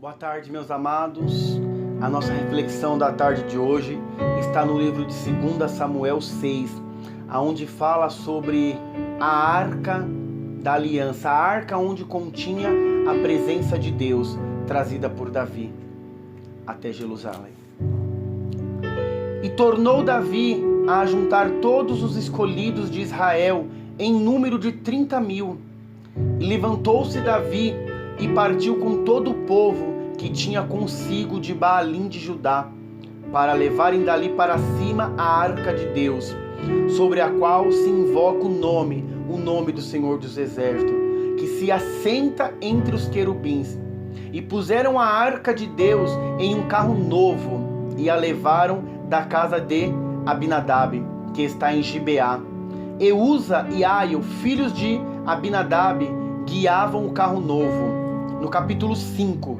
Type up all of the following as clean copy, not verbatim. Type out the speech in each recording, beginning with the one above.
Boa tarde, meus amados. A nossa reflexão da tarde de hoje está no livro de 2 Samuel 6, onde fala sobre a Arca da Aliança, a arca onde continha a presença de Deus, trazida por Davi até Jerusalém. E tornou Davi a juntar todos os escolhidos de Israel em número de 30.000. E levantou-se Davi e partiu com todo o povo que tinha consigo de Baalim de Judá, para levarem dali para cima a arca de Deus, sobre a qual se invoca o nome do Senhor dos Exércitos, que se assenta entre os querubins. E puseram a arca de Deus em um carro novo, e a levaram da casa de Abinadab, que está em Gibeá. Eusa e Aio, filhos de Abinadab, guiavam o carro novo. No capítulo 5,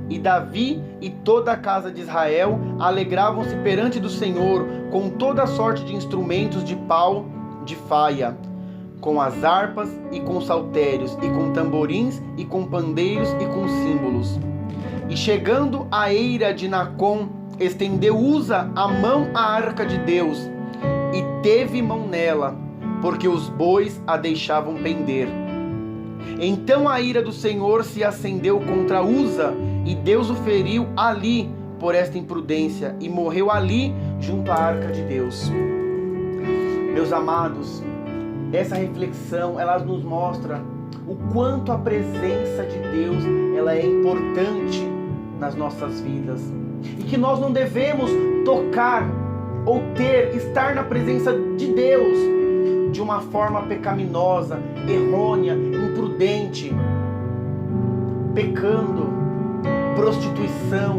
e Davi e toda a casa de Israel alegravam-se perante do Senhor com toda a sorte de instrumentos de pau de faia, com as harpas e com saltérios, e com tamborins, e com pandeiros, e com símbolos. E chegando à eira de Nacon, estendeu Uza a mão à arca de Deus, e teve mão nela, porque os bois a deixavam pender. Então a ira do Senhor se acendeu contra Uza, e Deus o feriu ali por esta imprudência, e morreu ali junto à arca de Deus. Meus amados, essa reflexão, ela nos mostra o quanto a presença de Deus, ela é importante nas nossas vidas, e que nós não devemos tocar ou estar na presença de Deus de uma forma pecaminosa, errônea, imprudente, pecando, prostituição,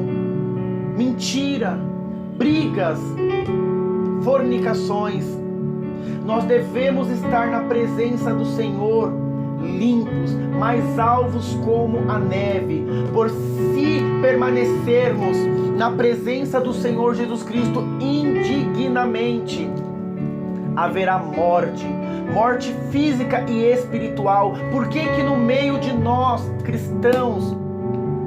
mentira, brigas, fornicações. Nós devemos estar na presença do Senhor, limpos, mais alvos como a neve, por se permanecermos na presença do Senhor Jesus Cristo indignamente, haverá morte física e espiritual. Por que que no meio de nós, cristãos,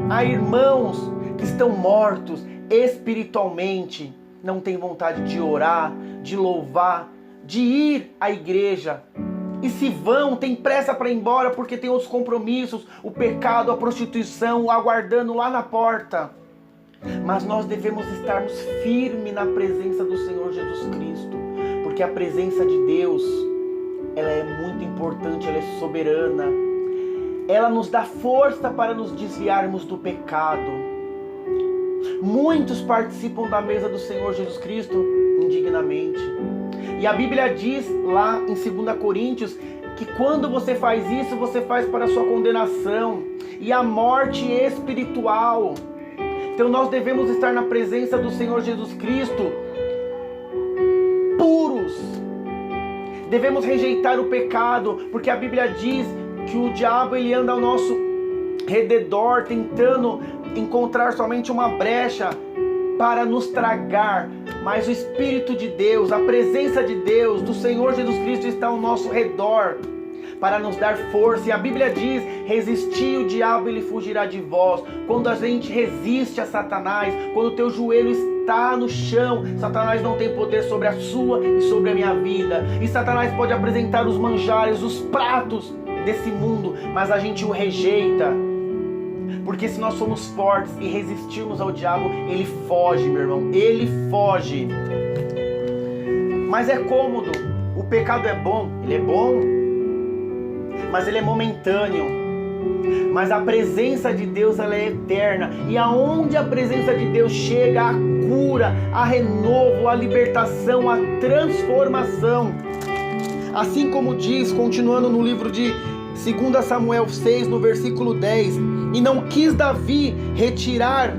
há irmãos que estão mortos espiritualmente, não têm vontade de orar, de louvar, de ir à igreja, e se vão, tem pressa para ir embora porque tem outros compromissos, o pecado, a prostituição, aguardando lá na porta? Mas nós devemos estarmos firmes na presença do Senhor Jesus Cristo, porque a presença de Deus, ela é muito importante, ela é soberana. Ela nos dá força para nos desviarmos do pecado. Muitos participam da mesa do Senhor Jesus Cristo indignamente. E a Bíblia diz lá em 2 Coríntios que quando você faz isso, você faz para a sua condenação e a morte espiritual. Então nós devemos estar na presença do Senhor Jesus Cristo puros. Devemos rejeitar o pecado, porque a Bíblia diz que o diabo, ele anda ao nosso redor tentando encontrar somente uma brecha para nos tragar, mas o Espírito de Deus, a presença de Deus, do Senhor Jesus Cristo está ao nosso redor para nos dar força. E a Bíblia diz: resistir o diabo, ele fugirá de vós. Quando a gente resiste a Satanás, quando o teu joelho está no chão, Satanás não tem poder sobre a sua e sobre a minha vida. E Satanás pode apresentar os manjares, os pratos desse mundo, mas a gente o rejeita, porque se nós somos fortes e resistirmos ao diabo, ele foge, meu irmão, ele foge. Mas é cômodo. O pecado é bom, ele é bom, mas ele é momentâneo. Mas a presença de Deus, ela é eterna, e aonde a presença de Deus chega, a cura, a renovo, a libertação, a transformação. Assim como diz, continuando no livro de 2 Samuel 6, no versículo 10, e não quis Davi retirar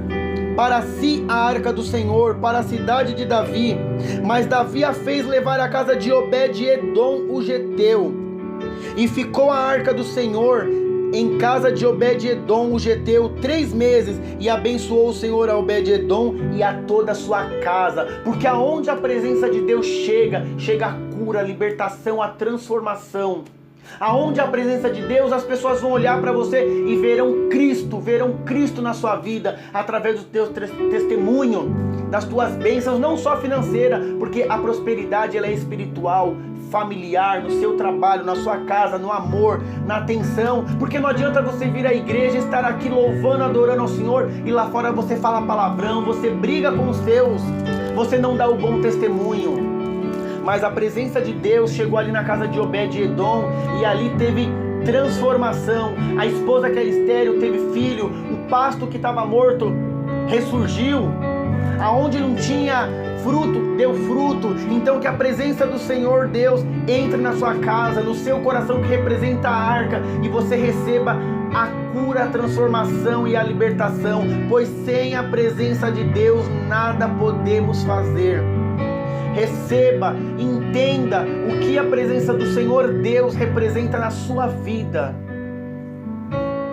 para si a arca do Senhor, para a cidade de Davi, mas Davi a fez levar à casa de Obed-edom o geteu, e ficou a arca do Senhor em casa de Obed-edom o geteu 3 meses, e abençoou o Senhor a Obed-edom e a toda a sua casa, porque aonde a presença de Deus chega a cura, a libertação, a transformação. Aonde a presença de Deus, as pessoas vão olhar para você e verão Cristo na sua vida, através do teu testemunho, das tuas bênçãos, não só financeira, porque a prosperidade ela é espiritual, familiar, no seu trabalho, na sua casa, no amor, na atenção, porque não adianta você vir à igreja, estar aqui louvando, adorando ao Senhor, e lá fora você fala palavrão, você briga com os seus, você não dá o bom testemunho. Mas a presença de Deus chegou ali na casa de Obed-Edom, e ali teve transformação. A esposa que era estéril teve filho, o pasto que estava morto ressurgiu, aonde não tinha fruto, deu fruto. Então que a presença do Senhor Deus entre na sua casa, no seu coração que representa a arca, e você receba a cura, a transformação e a libertação, pois sem a presença de Deus nada podemos fazer. Receba, entenda o que a presença do Senhor Deus representa na sua vida.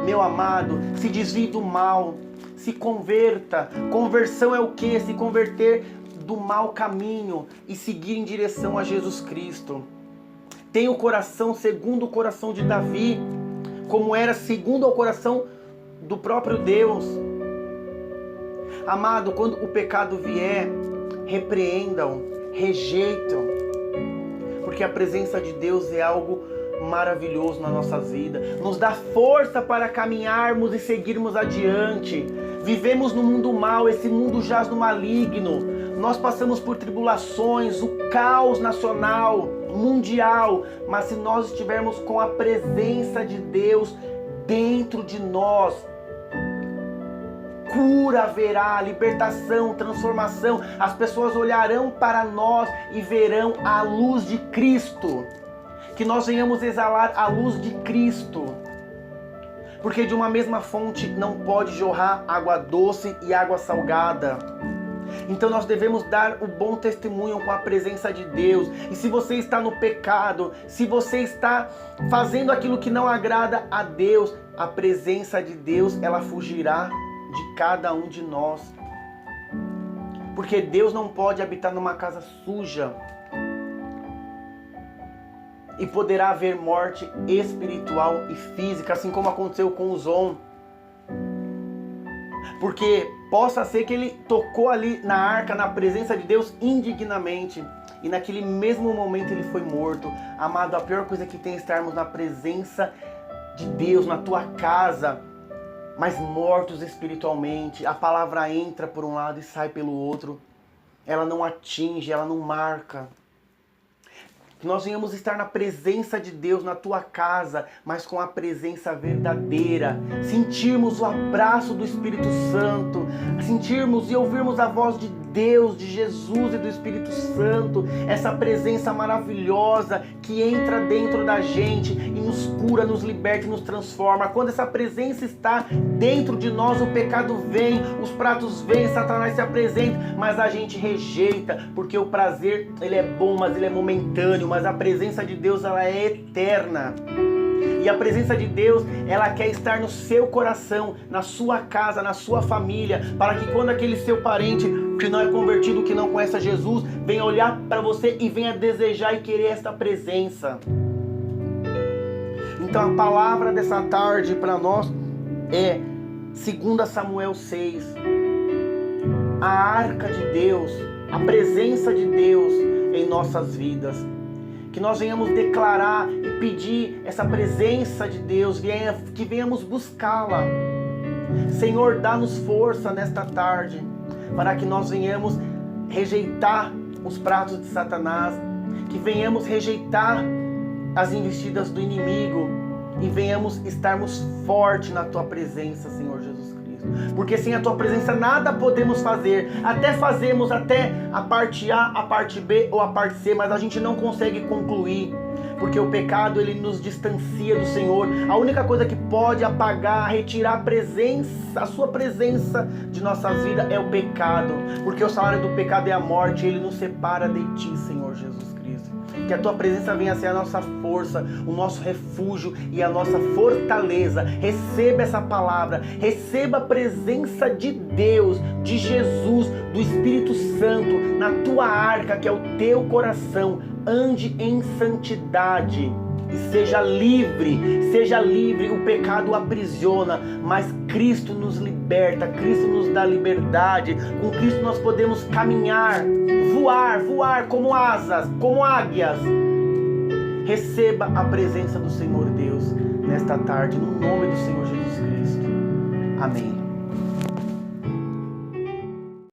Meu amado, se desvie do mal, se converta. Conversão é o que? Se converter do mau caminho e seguir em direção a Jesus Cristo. Tenha o coração segundo o coração de Davi, como era segundo o coração do próprio Deus. Amado, quando o pecado vier, repreendam, rejeitam, porque a presença de Deus é algo maravilhoso nas nossas vidas, nos dá força para caminharmos e seguirmos adiante. Vivemos no mundo mal, esse mundo jaz no maligno, nós passamos por tribulações, o caos nacional, mundial, mas se nós estivermos com a presença de Deus dentro de nós, cura haverá, libertação, transformação. As pessoas olharão para nós e verão a luz de Cristo. Que nós venhamos exalar a luz de Cristo. Porque de uma mesma fonte não pode jorrar água doce e água salgada. Então nós devemos dar o bom testemunho com a presença de Deus. E se você está no pecado, se você está fazendo aquilo que não agrada a Deus, a presença de Deus, ela fugirá de cada um de nós. Porque Deus não pode habitar numa casa suja. E poderá haver morte espiritual e física, assim como aconteceu com Uzom. Porque possa ser que ele tocou ali na arca, na presença de Deus, indignamente. E naquele mesmo momento ele foi morto. Amado, a pior coisa que tem é estarmos na presença de Deus, na tua casa, mas mortos espiritualmente. A palavra entra por um lado e sai pelo outro. Ela não atinge, ela não marca. Que nós venhamos estar na presença de Deus, na tua casa, mas com a presença verdadeira. Sentirmos o abraço do Espírito Santo, sentirmos e ouvirmos a voz de Deus, de Jesus e do Espírito Santo. Essa presença maravilhosa que entra dentro da gente e nos cura, nos liberta e nos transforma. Quando essa presença está dentro de nós, o pecado vem, os pratos vêm, Satanás se apresenta, mas a gente rejeita, porque o prazer, ele é bom, mas ele é momentâneo. Mas a presença de Deus, ela é eterna. E a presença de Deus, ela quer estar no seu coração, na sua casa, na sua família, para que quando aquele seu parente que não é convertido, que não conhece a Jesus, venha olhar para você e venha desejar e querer esta presença. Então a palavra dessa tarde para nós é 2 Samuel 6. A arca de Deus, a presença de Deus em nossas vidas. Que nós venhamos declarar e pedir essa presença de Deus, que venhamos buscá-la. Senhor, dá-nos força nesta tarde, para que nós venhamos rejeitar os pratos de Satanás, que venhamos rejeitar as investidas do inimigo e venhamos estarmos fortes na Tua presença, Senhor Jesus Cristo. Porque sem a Tua presença nada podemos fazer. Até fazemos até a parte A, a parte B ou a parte C, mas a gente não consegue concluir. Porque o pecado, ele nos distancia do Senhor. A única coisa que pode apagar, retirar a sua presença de nossas vidas é o pecado. Porque o salário do pecado é a morte, ele nos separa de Ti, Senhor Jesus Cristo. Que a Tua presença venha a ser a nossa força, o nosso refúgio e a nossa fortaleza. Receba essa palavra, receba a presença de Deus, de Jesus, do Espírito Santo, na Tua arca, que é o Teu coração. Ande em santidade. e seja livre, seja livre. O pecado aprisiona, mas Cristo nos liberta, Cristo nos dá liberdade. Com Cristo nós podemos caminhar, voar como asas, como águias. Receba a presença do Senhor Deus nesta tarde, no nome do Senhor Jesus Cristo. Amém.